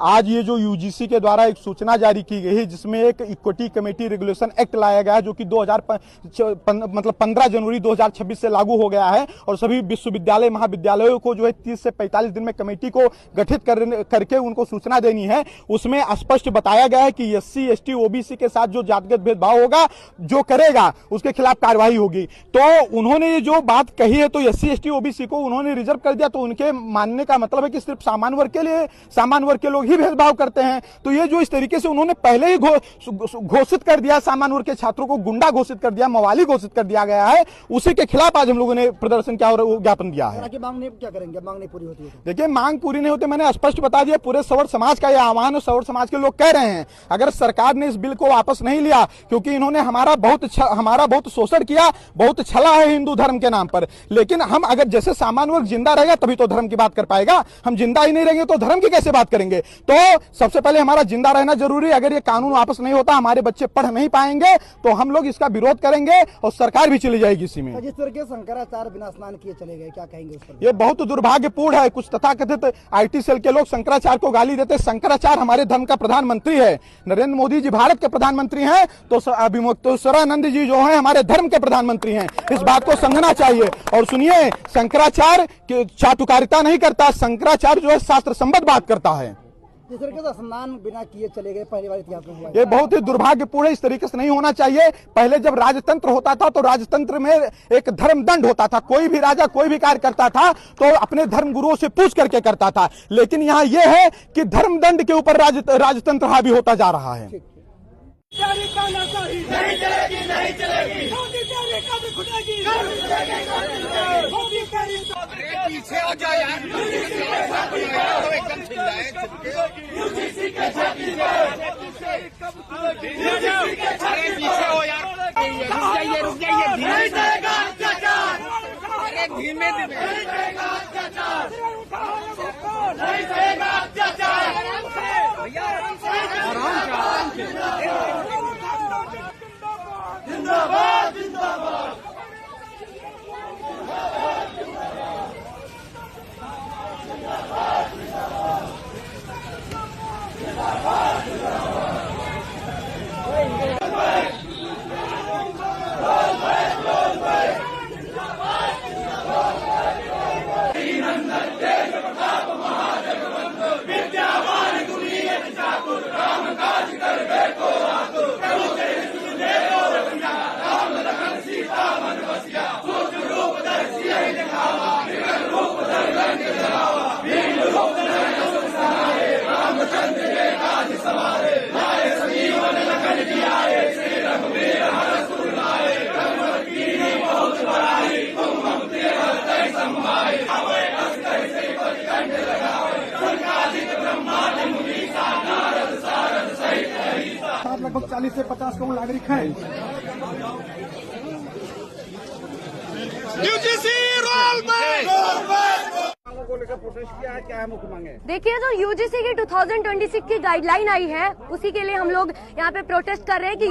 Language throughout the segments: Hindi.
आज ये जो यूजीसी के द्वारा एक सूचना जारी की गई है जिसमें एक इक्विटी कमेटी रेगुलेशन एक्ट लाया गया है जो कि 15 जनवरी 2026 से लागू हो गया है और सभी विश्वविद्यालय महाविद्यालयों को जो है 30 से 45 दिन में कमेटी को गठित करके उनको सूचना देनी है। उसमें स्पष्ट बताया गया है कि एससी एसटी ओबीसी के साथ जो जातिगत भेदभाव होगा जो करेगा उसके खिलाफ कार्रवाई होगी। तो उन्होंने ये जो बात कही है तो एससी एसटी ओबीसी को उन्होंने रिजर्व कर दिया, तो उनके मानने का मतलब है कि सिर्फ सामान्य वर्ग के लोग ही भेदभाव करते हैं। तो ये जो इस तरीके से उन्होंने पहले ही घोषित कर दिया, सामान्य वर्ग के छात्रों को गुंडा घोषित कर दिया, मवाली घोषित कर दिया गया है, उसी के खिलाफ आज हम लोगों ने प्रदर्शन किया और ज्ञापन दिया है। मांग क्या करेंगे, मांग नहीं पूरी होती है? देखिए मांग पूरी नहीं होती, मैंने स्पष्ट बता दिया, पूरे सवर्ण समाज का यह आह्वान है। सवर्ण समाज के लोग कह रहे हैं अगर सरकार ने इस बिल को वापस नहीं लिया, क्योंकि इन्होंने हमारा बहुत शोषण किया, बहुत छला है हिंदू धर्म के नाम पर, लेकिन हम अगर जैसे सामान्य वर्ग जिंदा रहेगा तभी तो धर्म की बात कर पाएगा, हम जिंदा ही नहीं रहेंगे तो धर्म की कैसे बात करेंगे। तो सबसे पहले हमारा जिंदा रहना जरूरी। अगर ये कानून वापस नहीं होता, हमारे बच्चे पढ़ नहीं पाएंगे, तो हम लोग इसका विरोध करेंगे और सरकार भी चली जाएगी इसी में। जिस तरह के शंकराचार्य बिना स्नान किए चले गए, क्या कहेंगे उस पर? ये बहुत दुर्भाग्यपूर्ण है। कुछ तथाकथित आईटी सेल के लोग शंकराचार्य को गाली देते। शंकराचार्य हमारे धर्म का प्रधानमंत्री है, नरेंद्र मोदी जी भारत के प्रधानमंत्री हैं, तो सरानंद जी जो है हमारे धर्म के प्रधानमंत्री हैं। इस बात को समझना चाहिए। और सुनिए, शंकराचार्य चाटुकारिता नहीं करता, शंकराचार्य जो है शास्त्र संबद्ध बात करता है। जिस तरीके से स्नान बिना किए चले गए, पहली बार इतिहास में हुआ। ये बहुत ही दुर्भाग्यपूर्ण है, इस तरीके से नहीं होना चाहिए। पहले जब राजतंत्र होता था तो राजतंत्र में एक धर्म दंड होता था, कोई भी राजा कोई भी कार्य करता था तो अपने धर्म गुरुओं से पूछ करके करता था, लेकिन यहाँ ये है कि धर्म दंड के ऊपर राजतंत्र हावी होता जा रहा है। पीछे हो जाओ यार, एकदम चिल्ला है। अरे पीछे हो यार, रुक जाइए धीमे से। अरे धीमे भैया आराम से। जिंदाबाद जिंदाबाद। लगभग 40 से 50 करोड़ नागरिक हैं। यूजीसी रोल बैक को लेकर प्रोटेस्ट किया है, क्या है मुख्य मांगे? देखिए, जो यूजीसी की 2026 की गाइडलाइन आई है उसी के लिए हम लोग यहाँ पे प्रोटेस्ट कर रहे हैं कि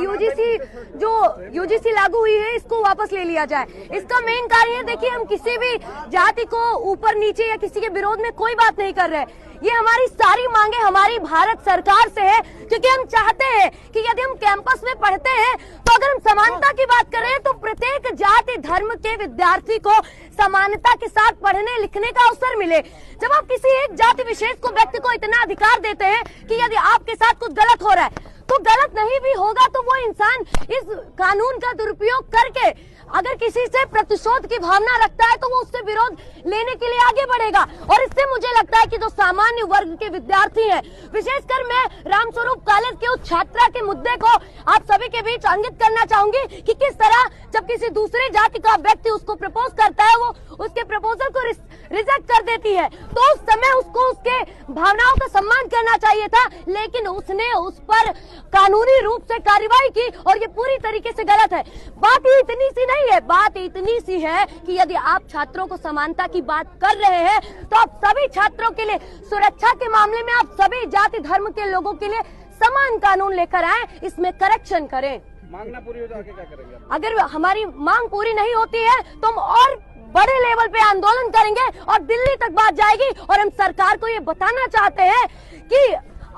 यूजीसी लागू हुई है इसको वापस ले लिया जाए। इसका मेन कार्य है, देखिए हम किसी भी जाति को ऊपर नीचे या किसी के विरोध में कोई बात नहीं कर रहे। ये हमारी सारी मांगे हमारी भारत सरकार से है, क्योंकि हम चाहते हैं कि यदि हम कैंपस में पढ़ते हैं तो अगर हम समानता की बात करें तो प्रत्येक जाति धर्म के विद्यार्थी को समानता के साथ पढ़ने लिखने का अवसर मिले। जब आप किसी एक जाति विशेष को व्यक्ति को इतना अधिकार देते हैं कि यदि आपके साथ कुछ गलत हो रहा है तो गलत नहीं भी होगा तो वो इंसान इस कानून का दुरुपयोग करके अगर किसी से प्रतिशोध की भावना रखता है तो वो उससे विरोध लेने के लिए आगे बढ़ेगा। और इससे मुझे लगता है कि जो सामान्य वर्ग के विद्यार्थी हैं, विशेषकर मैं रामस्वरूप कॉलेज के उस छात्रा के मुद्दे को आप सभी के बीच अंकित करना चाहूंगी कि किस तरह जब किसी दूसरे जाति का व्यक्ति उसको प्रपोज करता है वो उसके प्रपोजल को रिजेक्ट कर देती है, तो उस समय उसको उसके भावनाओं का सम्मान करना चाहिए था, लेकिन उसने उस पर कानूनी रूप से कार्रवाई की और ये पूरी तरीके से गलत है। बात ही इतनी सी नहीं है, बात इतनी सी है कि यदि आप छात्रों को समानता की बात कर रहे हैं तो आप सभी छात्रों के लिए सुरक्षा के मामले में आप सभी जाति धर्म के लोगों के लिए समान कानून लेकर आए, इसमें करेक्शन करें। मांग ना पूरी हो जाए क्या करेंगे? अगर हमारी मांग पूरी नहीं होती है तो हम और बड़े लेवल पे आंदोलन करेंगे और दिल्ली तक बात जाएगी। और हम सरकार को ये बताना चाहते हैं कि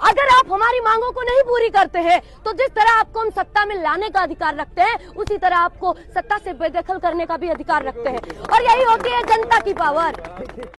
अगर आप हमारी मांगों को नहीं पूरी करते हैं तो जिस तरह आपको हम सत्ता में लाने का अधिकार रखते हैं उसी तरह आपको सत्ता से बेदखल करने का भी अधिकार रखते हैं और यही होती है जनता की पावर।